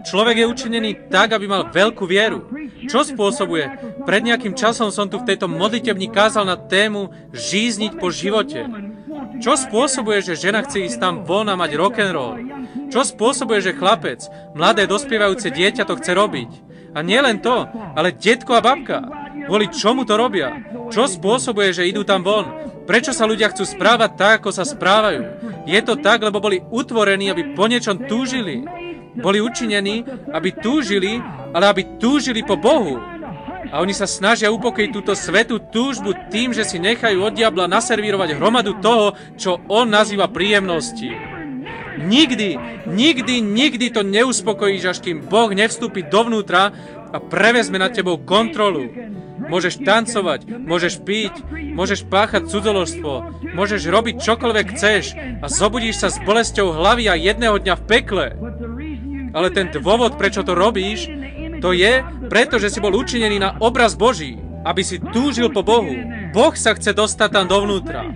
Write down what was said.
Človek je učinený tak, aby mal veľkú vieru. Čo spôsobuje? Pred nejakým časom som tu v tejto modlitebni kázal na tému žízniť po živote. Čo spôsobuje, že žena chce ísť tam von a mať rock'n'roll? Čo spôsobuje, že chlapec, mladé dospievajúce dieťa to chce robiť? A nie len to, ale detko a babka. Kvôli čomu to robia? Čo spôsobuje, že idú tam von? Prečo sa ľudia chcú správať tak, ako sa správajú? Je to tak, lebo boli utvorení, aby po niečom túžili. Boli učinení, aby túžili, ale aby túžili po Bohu. A oni sa snažia upokojiť túto svätú túžbu tým, že si nechajú od diabla naservírovať hromadu toho, čo on nazýva príjemnosti. Nikdy to neuspokojíš, až kým Boh nevstúpi dovnútra a prevezme nad tebou kontrolu. Môžeš tancovať, môžeš piť, môžeš páchať cudzoložstvo, môžeš robiť čokoľvek chceš a zobudíš sa s bolesťou hlavy a jedného dňa v pekle. Ale ten dôvod, prečo to robíš, to je, pretože si bol učinený na obraz Boží, aby si túžil po Bohu. Boh sa chce dostať tam dovnútra.